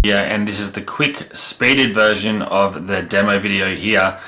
Yeah, and this is the quick speeded version of the demo video here,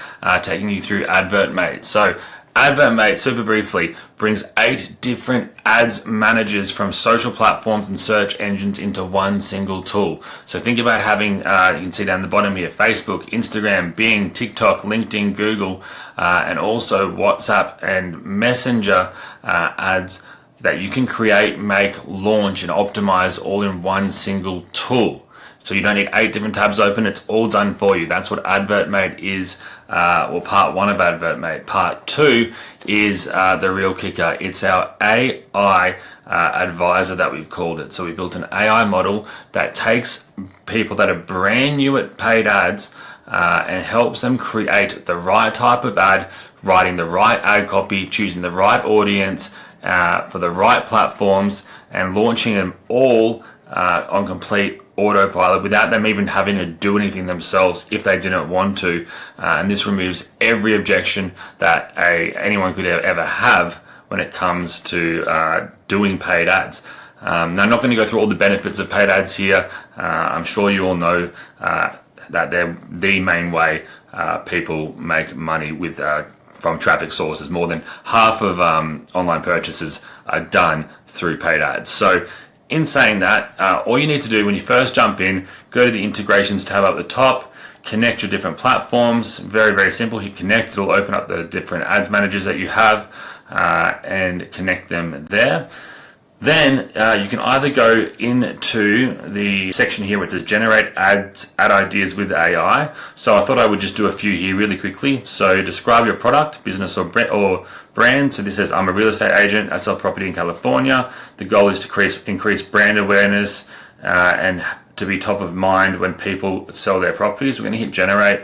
taking you through Advertmate. So Advertmate, super briefly, brings 8 different ads managers from social platforms and search engines into one single tool. So think about having, you can see down the bottom here, Facebook, Instagram, Bing, TikTok, LinkedIn, Google, and also WhatsApp and Messenger ads that you can create, make, launch, and optimize all in one single tool. So you don't need 8 different tabs open, it's all done for you. That's what Advertmate is, well, part 1 of Advertmate. Part 2 is the real kicker. It's our AI advisor that we've called it. So we built an AI model that takes people that are brand new at paid ads and helps them create the right type of ad, writing the right ad copy, choosing the right audience for the right platforms, and launching them all on complete autopilot without them even having to do anything themselves if they didn't want to. And this removes every objection that anyone could ever have when it comes to doing paid ads. Now, I'm not going to go through all the benefits of paid ads here. I'm sure you all know that they're the main way people make money with from traffic sources. More than half of online purchases are done through paid ads. So in saying that, all you need to do when you first jump in, go to the integrations tab up the top, connect your different platforms. Very, very simple. Hit connect, it'll open up the different ads managers that you have and connect them there. Then you can either go into the section here where it says generate ad ideas with AI. So I thought I would just do a few here really quickly. So describe your product, business or brand. So this says, I'm a real estate agent, I sell property in California. The goal is to increase brand awareness and to be top of mind when people sell their properties. We're going to hit generate.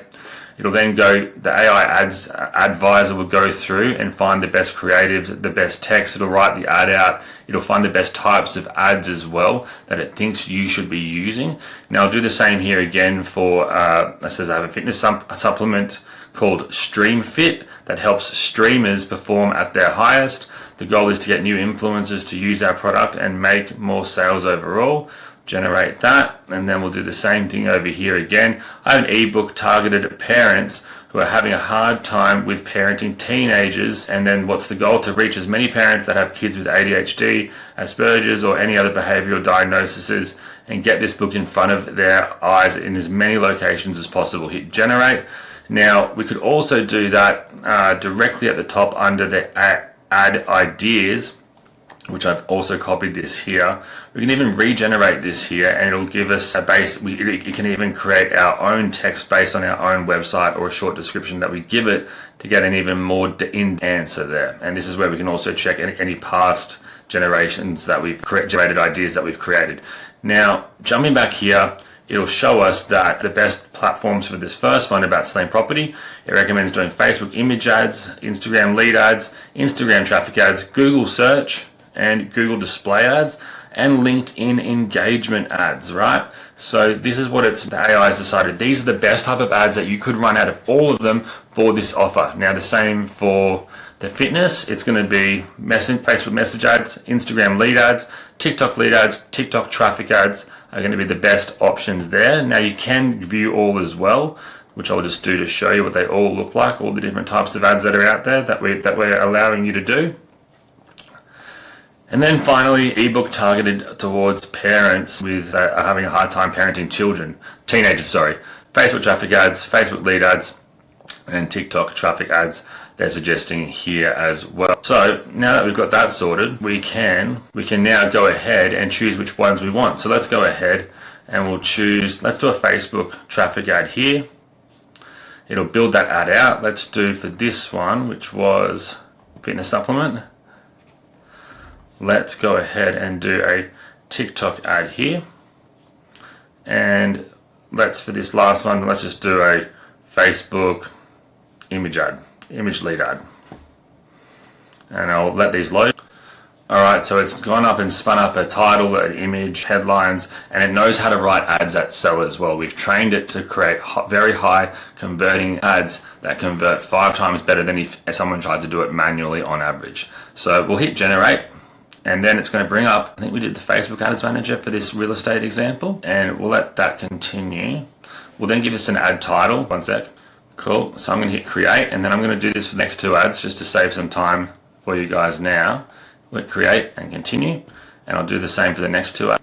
It'll then go, the AI ads advisor will go through and find the best creatives, the best text. It'll write the ad out. It'll find the best types of ads as well that it thinks you should be using. Now I'll do the same here again for, it says I have a fitness supplement called Stream Fit that helps streamers perform at their highest. The goal is to get new influencers to use our product and make more sales overall. Generate that, and then we'll do the same thing over here again. I have an ebook targeted at parents who are having a hard time with parenting teenagers, and then what's the goal? To reach as many parents that have kids with ADHD, Asperger's, or any other behavioral diagnoses, and get this book in front of their eyes in as many locations as possible. Hit generate. Now we could also do that directly at the top under the ad ideas, which I've also copied this here. We can even regenerate this here and it'll give us a base. It can even create our own text based on our own website or a short description that we give it to get an even more in answer there. And this is where we can also check any past generations that we've generated ideas that we've created. Now, jumping back here, it'll show us that the best platforms for this first one about selling property, it recommends doing Facebook image ads, Instagram lead ads, Instagram traffic ads, Google search, and Google display ads, and LinkedIn engagement ads, right? So this is what the AI has decided. These are the best type of ads that you could run out of all of them for this offer. Now the same for the fitness, it's going to be Facebook message ads, Instagram lead ads, TikTok lead ads, TikTok traffic ads are going to be the best options there. Now you can view all as well, which I'll just do to show you what they all look like, all the different types of ads that are out there that we're allowing you to do. And then finally, ebook targeted towards parents with having a hard time parenting teenagers, Facebook traffic ads, Facebook lead ads, and TikTok traffic ads they're suggesting here as well. So now that we've got that sorted, we can now go ahead and choose which ones we want. So let's go ahead and we'll choose, let's do a Facebook traffic ad here. It'll build that ad out. Let's do for this one, which was fitness supplement. Let's go ahead and do a TikTok ad here. And for this last one, let's just do a Facebook image lead ad. And I'll let these load. Alright, so it's gone up and spun up a title, an image, headlines, and it knows how to write ads that sell as well. We've trained it to create very high converting ads that convert 5 times better than if someone tried to do it manually on average. So we'll hit generate. And then it's going to bring up, I think we did the Facebook Ads Manager for this real estate example, and we'll let that continue. We'll then give us an ad title. One sec. Cool. So I'm going to hit create, and then I'm going to do this for the next 2 ads just to save some time for you guys now. We'll create and continue, and I'll do the same for the next 2 ads.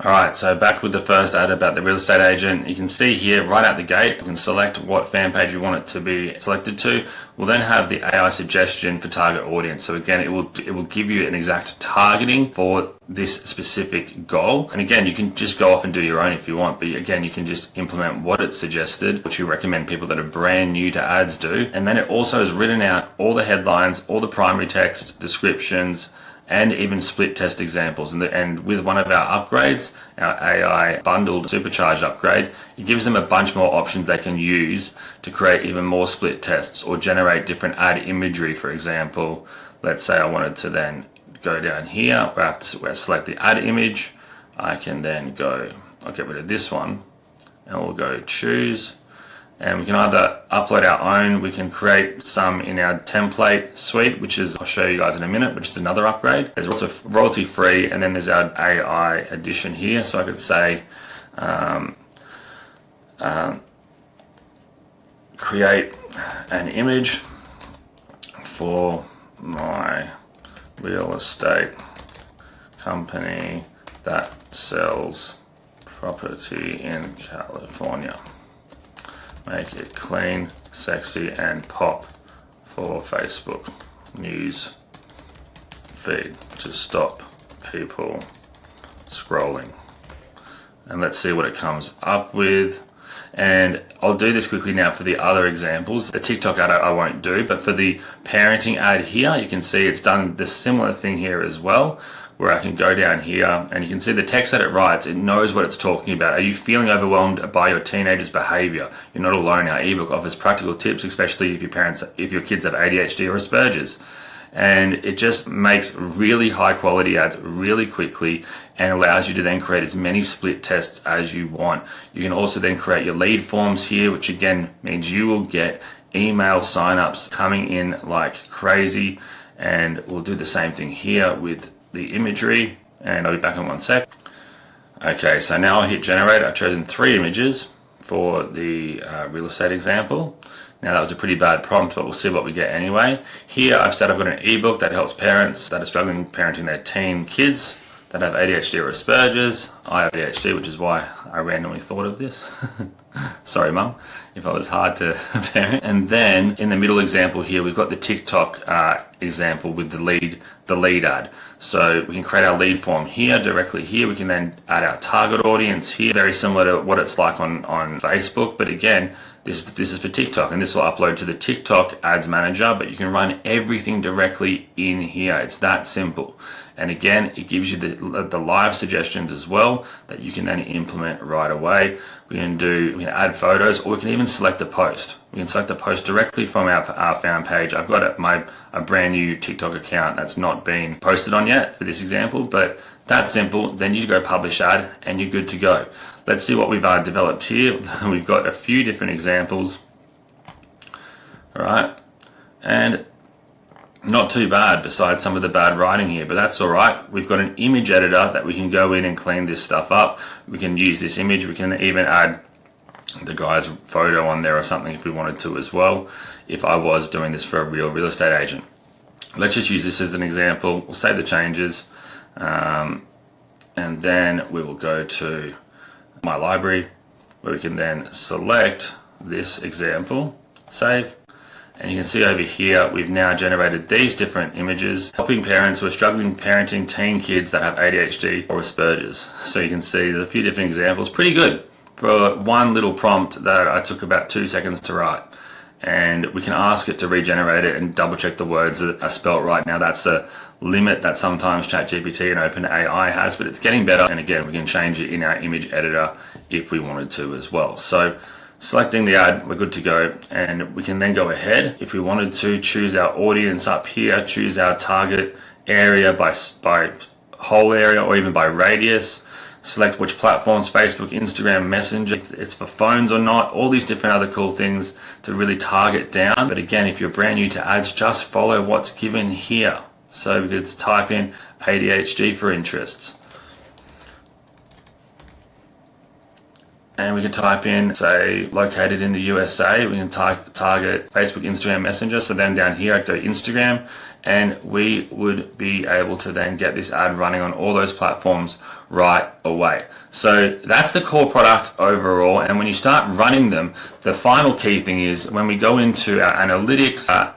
Alright, so back with the first ad about the real estate agent. You can see here right out the gate, you can select what fan page you want it to be selected to. We'll then have the AI suggestion for target audience. So again, it will give you an exact targeting for this specific goal. And again, you can just go off and do your own if you want, but again, you can just implement what it's suggested, which you recommend people that are brand new to ads do. And then it also has written out all the headlines, all the primary text, descriptions, and even split test examples. And with one of our upgrades, our AI bundled supercharged upgrade, it gives them a bunch more options they can use to create even more split tests or generate different ad imagery. For example, let's say I wanted to then go down here where I have to select the ad image. I can then go, I'll get rid of this one, and we'll go choose. And we can either upload our own, we can create some in our template suite, which is, I'll show you guys in a minute, which is another upgrade. There's also royalty free, and then there's our AI edition here. So I could say, create an image for my real estate company that sells property in California. Make it clean, sexy, and pop for Facebook news feed to stop people scrolling. And let's see what it comes up with. And I'll do this quickly now for the other examples. The TikTok ad I won't do, but for the parenting ad here, you can see it's done the similar thing here as well, where I can go down here and you can see the text that it writes, it knows what it's talking about. Are you feeling overwhelmed by your teenager's behavior? You're not alone. Our ebook offers practical tips, especially if your kids have ADHD or Asperger's. And it just makes really high quality ads really quickly and allows you to then create as many split tests as you want. You can also then create your lead forms here, which again means you will get email signups coming in like crazy. And we'll do the same thing here with the imagery, and I'll be back in 1 sec. Okay, so now I hit generate. I've chosen 3 images for the real estate example. Now that was a pretty bad prompt, but we'll see what we get anyway. Here I've said I've got an ebook that helps parents that are struggling parenting their teen kids that have ADHD or Asperger's. I have ADHD, which is why I randomly thought of this. Sorry, Mum, if I was hard to parent. And then in the middle example here, we've got the TikTok example with the lead ad. So we can create our lead form here, directly here. We can then add our target audience here, very similar to what it's like on Facebook. But again, this is for TikTok, and this will upload to the TikTok Ads Manager, but you can run everything directly in here. It's that simple. And again, it gives you the live suggestions as well that you can then implement right away. We can add photos, or we can even select a post. We can select a post directly from our fan page. I've got a brand new TikTok account that's not been posted on yet for this example, but that's simple. Then you go publish ad and you're good to go. Let's see what we've developed here. We've got a few different examples. All right, and not too bad besides some of the bad writing here, but that's all right. We've got an image editor that we can go in and clean this stuff up. We can use this image. We can even add the guy's photo on there or something if we wanted to as well, if I was doing this for a real estate agent. Let's just use this as an example. We'll save the changes, and then we will go to my library where we can then select this example, save. And you can see over here, we've now generated these different images, helping parents who are struggling parenting teen kids that have ADHD or Asperger's. So you can see there's a few different examples. Pretty good for one little prompt that I took about 2 seconds to write. And we can ask it to regenerate it and double check the words that are spelt right. Now that's a limit that sometimes ChatGPT and OpenAI has, but it's getting better. And again, we can change it in our image editor if we wanted to as well. So selecting the ad, we're good to go, and we can then go ahead if we wanted to choose our audience up here, choose our target area by whole area or even by radius, select which platforms, Facebook, Instagram, Messenger, if it's for phones or not, all these different other cool things to really target down. But again, if you're brand new to ads, just follow what's given here. So we could type in ADHD for interests. And we can type in, say, located in the USA. We can target Facebook, Instagram, Messenger. So then down here, I'd go Instagram, and we would be able to then get this ad running on all those platforms right away. So that's the core product overall. And when you start running them, the final key thing is when we go into our analytics,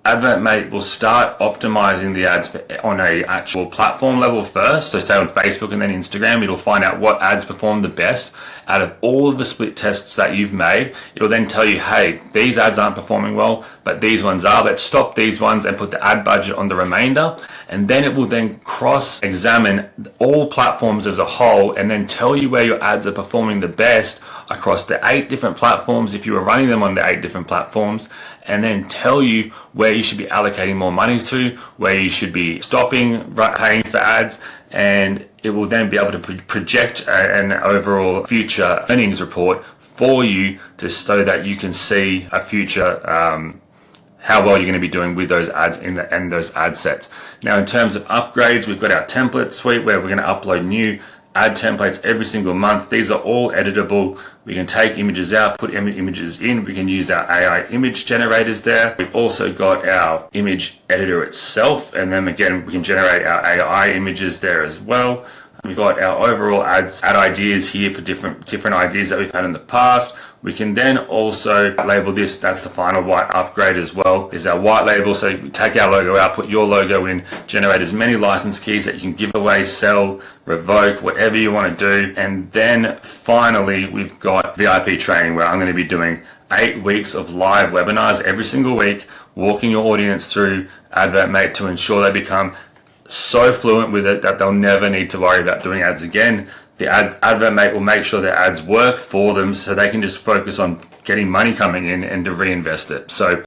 Advertmate will start optimizing the ads on a actual platform level first. So say on Facebook and then Instagram, it'll find out what ads perform the best out of all of the split tests that you've made. It'll then tell you, hey, these ads aren't performing well, but these ones are. Let's stop these ones and put the ad budget on the remainder. And then it will then cross-examine all platforms as a whole and then tell you where your ads are performing the best across the 8 different platforms if you were running them on the 8 different platforms, and then tell you where you should be allocating more money to, where you should be stopping paying for ads, and it will then be able to project an overall future earnings report for you so that you can see a future how well you're going to be doing with those ads and those ad sets. Now, in terms of upgrades, we've got our template suite where we're going to upload new ad templates every single month. These are all editable. We can take images out, put images in. We can use our AI image generators there. We've also got our image editor itself, and then again, we can generate our AI images there as well. We've got our overall ad ideas here for different ideas that we've had in the past. We can then also label this, that's the final white upgrade as well, is our white label. So we take our logo out, put your logo in, generate as many license keys that you can give away, sell, revoke, whatever you want to do. And then finally, we've got VIP training where I'm going to be doing 8 weeks of live webinars every single week, walking your audience through Advertmate to ensure they become so fluent with it that they'll never need to worry about doing ads again. The Advertmate will make sure their ads work for them so they can just focus on getting money coming in and to reinvest it. So